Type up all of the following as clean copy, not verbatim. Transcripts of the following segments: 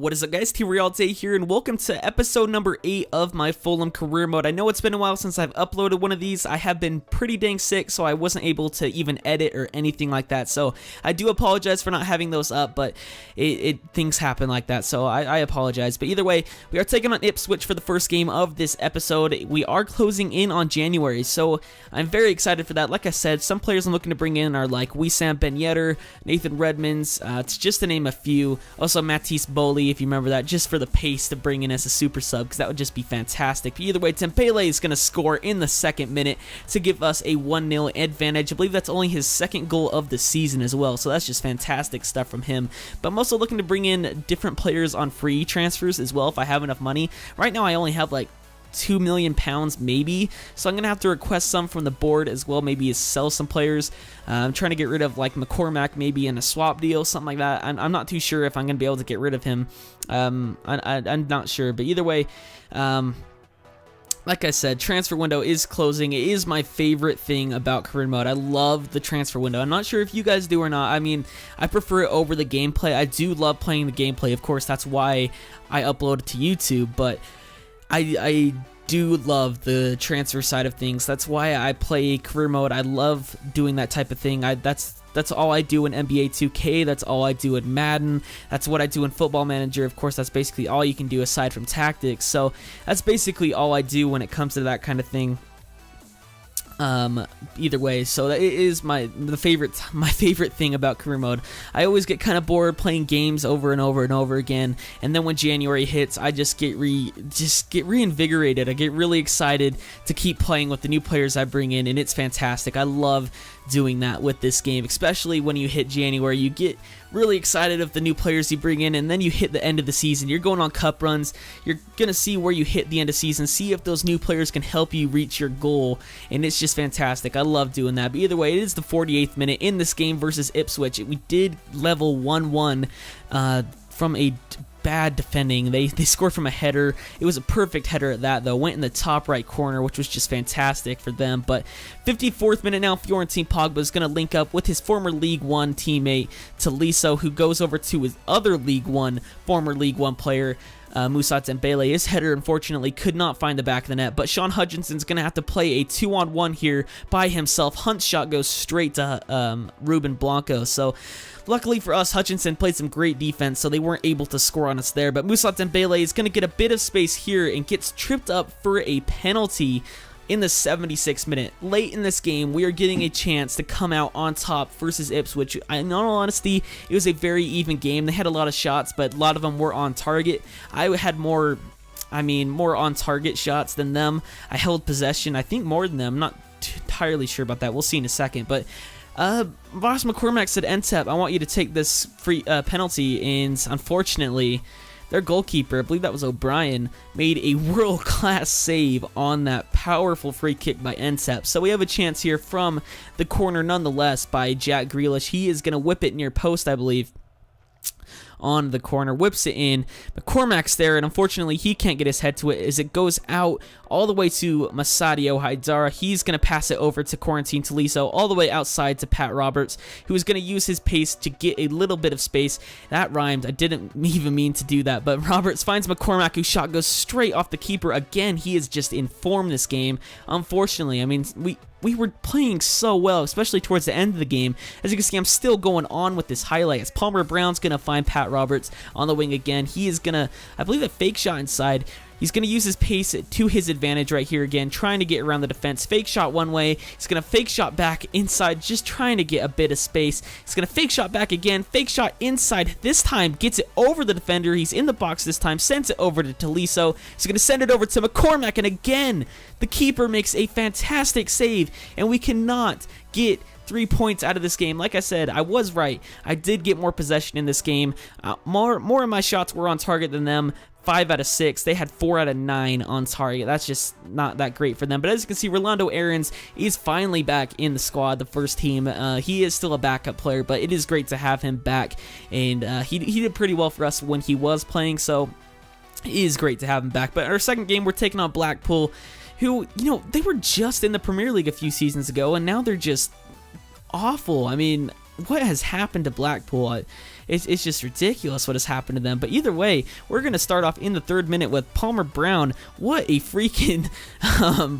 What is up, guys? TRayALLDay here, and welcome to episode number 8 of my Fulham career mode. I know it's been a while since I've uploaded one of these. I have been pretty dang sick, so I wasn't able to even edit or anything like that. So I do apologize for not having those up, but things happen like that, so I apologize. But either way, we are taking on Ipswich for the first game of this episode. We are closing in on January, so I'm very excited for that. Like I said, some players I'm looking to bring in are like Wissam Ben Yedder, Nathan Redmond's, it's just to name a few. Also Matisse Bowley, if you remember that, just for the pace to bring in as a super sub, because that would just be fantastic. But either way, Dembele is going to score in the second minute to give us a 1-0 advantage. I believe that's only his second goal of the season as well, so that's just fantastic stuff from him. But I'm also looking to bring in different players on free transfers as well if I have enough money. Right now I only have like £2 million maybe, so I'm gonna have to request some from the board as well, maybe sell some players. I'm trying to get rid of like McCormack maybe in a swap deal, something like that. I'm not too sure if I'm gonna be able to get rid of him. I'm not sure, but either way, like I said, transfer window is closing. It is my favorite thing about career mode. I love the transfer window. I'm not sure if you guys do or not. I mean, I prefer it over the gameplay. I do love playing the gameplay, of course. That's why I upload it to YouTube, but I do love the transfer side of things. That's why I play career mode. I love doing that type of thing. That's all I do in NBA 2K. That's all I do in Madden. That's what I do in Football Manager. Of course, that's basically all you can do aside from tactics. So that's basically all I do when it comes to that kind of thing. Either way, so it is my favorite thing about career mode. I always get kind of bored playing games over and over and over again, and then when January hits, I just get reinvigorated. I get really excited to keep playing with the new players I bring in, and it's fantastic. I love doing that with this game, especially when you hit January. You get really excited of the new players you bring in, and then you hit the end of the season. You're going on cup runs. You're gonna see where you hit the end of season, see if those new players can help you reach your goal, and it's just fantastic. I love doing that. But either way, it is the 48th minute in this game versus Ipswich. We did level 1-1 from a bad defending. They scored from a header. It was a perfect header at that, though. Went in the top right corner, which was just fantastic for them. But 54th minute now, Fiorentine Pogba is going to link up with his former League One teammate Tolisso, who goes over to his other former League One player, Moussa Dembele. His header, unfortunately, could not find the back of the net, but Sean Hutchinson's going to have to play a 2-on-1 here by himself. Hunt's shot goes straight to Ruben Blanco, so luckily for us, Hutchinson played some great defense, so they weren't able to score on us there. But Moussa Dembele is going to get a bit of space here and gets tripped up for a penalty in the 76th minute. Late in this game, we are getting a chance to come out on top versus Ipswich. In all honesty, it was a very even game. They had a lot of shots, but a lot of them were on target. I had more on target shots than them. I held possession, I think, more than them. I'm not entirely sure about that. We'll see in a second, but Boss McCormack said, "Ntep, I want you to take this free penalty," and unfortunately, their goalkeeper, I believe that was O'Brien, made a world-class save on that powerful free kick by Ntep. So we have a chance here from the corner nonetheless by Jack Grealish. He is going to whip it near post, I believe, on the corner, whips it in. McCormack's there, and unfortunately he can't get his head to it as it goes out all the way to Masadio Haidara. He's going to pass it over to Quarantine Tolisso, all the way outside to Pat Roberts, who is going to use his pace to get a little bit of space. That rhymed. I didn't even mean to do that, but Roberts finds McCormack, whose shot goes straight off the keeper. Again, he is just in form this game. Unfortunately, I mean, we were playing so well, especially towards the end of the game. As you can see, I'm still going on with this highlight as Palmer Brown's going to find Pat Roberts on the wing again. He is going to, I believe, a fake shot inside. He's going to use his pace to his advantage right here again, trying to get around the defense. Fake shot one way. He's going to fake shot back inside, just trying to get a bit of space. He's going to fake shot back again. Fake shot inside. This time gets it over the defender. He's in the box this time. Sends it over to Tolisso. He's going to send it over to McCormack. And again, the keeper makes a fantastic save. And we cannot get 3 points out of this game. Like I said, I was right. I did get more possession in this game. More of my shots were on target than them. 5 out of 6. They had 4 out of 9 on target. That's just not that great for them. But as you can see, Rolando Aarons is finally back in the squad, the first team. He is still a backup player, but it is great to have him back. And he did pretty well for us when he was playing, so it is great to have him back. But our second game, we're taking on Blackpool, who, you know, they were just in the Premier League a few seasons ago, and now they're just awful. I mean, what has happened to Blackpool? It's just ridiculous what has happened to them. But either way, we're going to start off in the 3rd minute with Palmer Brown. What a freaking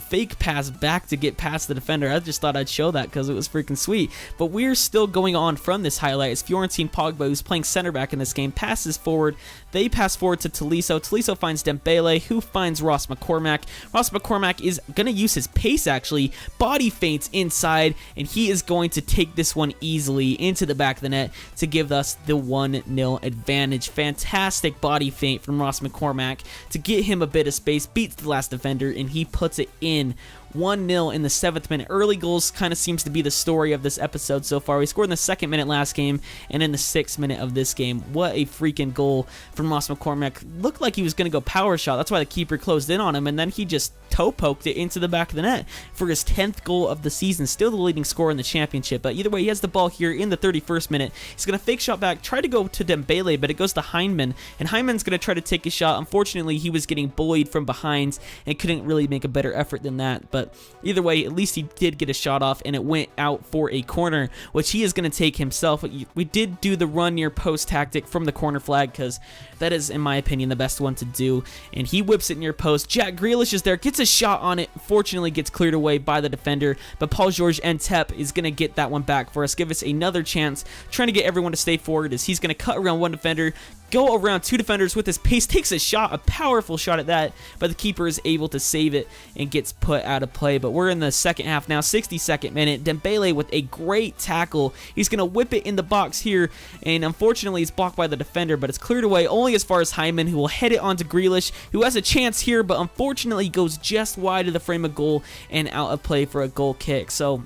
fake pass back to get past the defender. I just thought I'd show that because it was freaking sweet. But we're still going on from this highlight as Fiorentine Pogba, who's playing center back in this game, passes forward. They pass forward to Tolisso. Tolisso finds Dembele, who finds Ross McCormack. Ross McCormack is going to use his pace, actually. Body feints inside, and he is going to take this one easily into the back of the net to give us the 1-0 advantage. Fantastic body feint from Ross McCormack to get him a bit of space, beats the last defender, and he puts it in. 1-0 in the 7th minute. Early goals kind of seems to be the story of this episode so far. We scored in the 2nd minute last game and in the 6th minute of this game. What a freaking goal from Ross McCormack. Looked like he was going to go power shot. That's why the keeper closed in on him, and then he just toe poked it into the back of the net for his 10th goal of the season. Still the leading scorer in the championship, but either way, he has the ball here in the 31st minute. He's going to fake shot back, try to go to Dembele, but it goes to Heinemann, and Heinemann's going to try to take a shot. Unfortunately, he was getting bullied from behind and couldn't really make a better effort than that, but either way, at least he did get a shot off, and it went out for a corner, which he is going to take himself. We did do the run near post tactic from the corner flag because that is, in my opinion, the best one to do, and he whips it near post. Jack Grealish is there, gets a shot on it, fortunately gets cleared away by the defender, but Paul-Georges Ntep is going to get that one back for us, give us another chance, trying to get everyone to stay forward as he's going to cut around one defender, go around 2 defenders with his pace, takes a shot, a powerful shot at that, but the keeper is able to save it and gets put out of play. But we're in the second half now, 62nd minute. Dembele with a great tackle. He's going to whip it in the box here, and unfortunately it's blocked by the defender, but it's cleared away only as far as Hyman, who will head it onto Grealish, who has a chance here, but unfortunately goes just wide of the frame of goal and out of play for a goal kick. So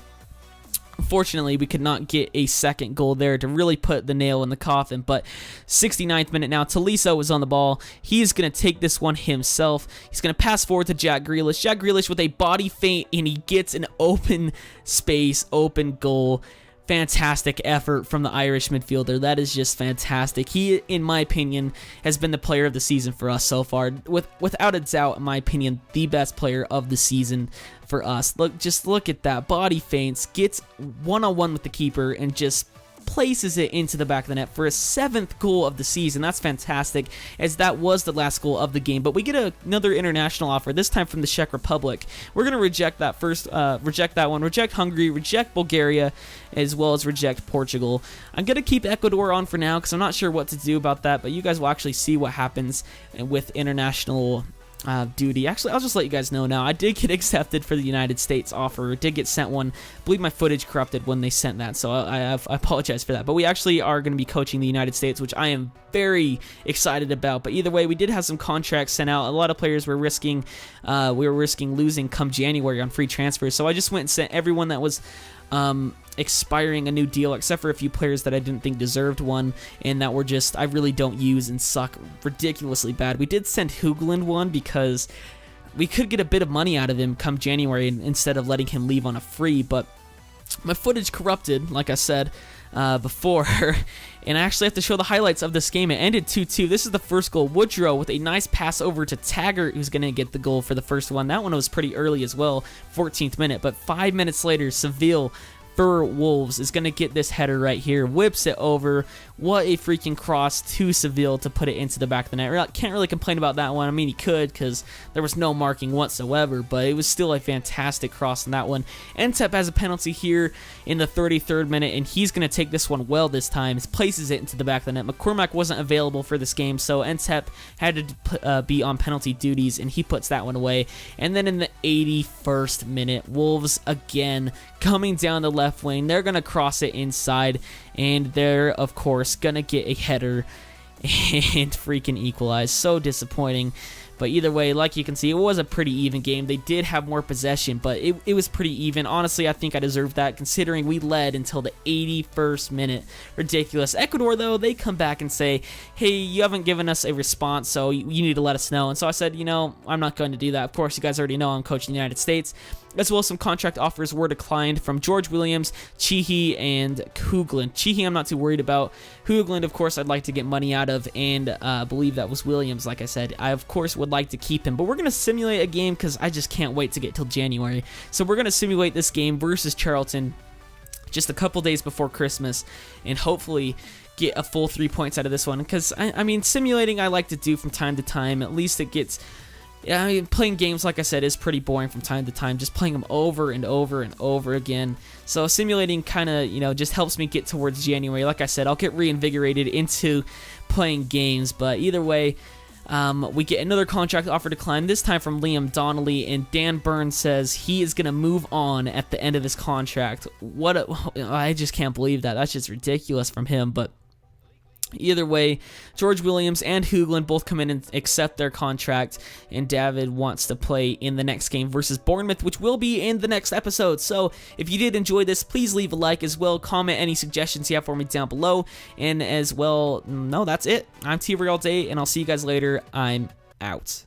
unfortunately, we could not get a second goal there to really put the nail in the coffin, but 69th minute now, Tolisso is on the ball. He's going to take this one himself. He's going to pass forward to Jack Grealish. Jack Grealish with a body feint, and he gets an open space, open goal. Fantastic effort from the Irish midfielder. That is just fantastic. He, in my opinion, has been the player of the season for us so far. Without a doubt, in my opinion, the best player of the season for us. Just look at that. Body feints, gets one-on-one with the keeper, and just places it into the back of the net for a 7th goal of the season. That's fantastic, as that was the last goal of the game. But we get another international offer, this time from the Czech Republic. We're going to reject that first, reject that one, reject Hungary, reject Bulgaria, as well as reject Portugal. I'm going to keep Ecuador on for now because I'm not sure what to do about that, but you guys will actually see what happens with international duty. Actually, I'll just let you guys know now. I did get accepted for the United States offer. Did get sent one. I believe my footage corrupted when they sent that, so I apologize for that. But we actually are going to be coaching the United States, which I am very excited about. But either way, we did have some contracts sent out. A lot of players were risking, losing come January on free transfers. So I just went and sent everyone that was expiring a new deal, except for a few players that I didn't think deserved one, and that were just, I really don't use and suck ridiculously bad. We did send Hoogland one because we could get a bit of money out of him come January instead of letting him leave on a free, but my footage corrupted, like I said before, and I actually have to show the highlights of this game. It ended 2-2. This is the first goal. Woodrow with a nice pass over to Taggart, who's going to get the goal for the first one. That one was pretty early as well, 14th minute, but 5 minutes later, Seville for Wolves is going to get this header right here, whips it over. What a freaking cross to Seville to put it into the back of the net. Can't really complain about that one. I mean, he could because there was no marking whatsoever, but it was still a fantastic cross in that one. Ntep has a penalty here in the 33rd minute, and he's going to take this one well this time. He places it into the back of the net. McCormack wasn't available for this game, so Ntep had to be on penalty duties, and he puts that one away. And then in the 81st minute, Wolves again coming down the left wing. They're going to cross it inside, and they're, of course, going to get a header and freaking equalize. So disappointing. But either way, like you can see, it was a pretty even game. They did have more possession, but it was pretty even. Honestly, I think I deserved that considering we led until the 81st minute. Ridiculous. Ecuador, though, they come back and say, hey, you haven't given us a response, so you need to let us know. And so I said, you know, I'm not going to do that. Of course, you guys already know I'm coaching the United States. As well as some contract offers were declined from George Williams, Chihi, and Hoogland. Chihi I'm not too worried about. Hoogland, of course, I'd like to get money out of, and I believe that was Williams, like I said. I, of course, would like to keep him, but we're going to simulate a game because I just can't wait to get till January. So we're going to simulate this game versus Charlton just a couple days before Christmas, and hopefully get a full 3 points out of this one, because I mean, simulating I like to do from time to time. At least it gets, I mean, playing games, like I said, is pretty boring from time to time, just playing them over and over and over again. So simulating kind of, you know, just helps me get towards January. Like I said, I'll get reinvigorated into playing games, but either way, we get another contract offer decline, this time from Liam Donnelly, and Dan Burns says he is going to move on at the end of his contract. I just can't believe that. That's just ridiculous from him, but either way, George Williams and Hoogland both come in and accept their contract, and David wants to play in the next game versus Bournemouth, which will be in the next episode. So if you did enjoy this, please leave a like as well. Comment any suggestions you have for me down below. And as well, no, that's it. I'm TRayALLDay, and I'll see you guys later. I'm out.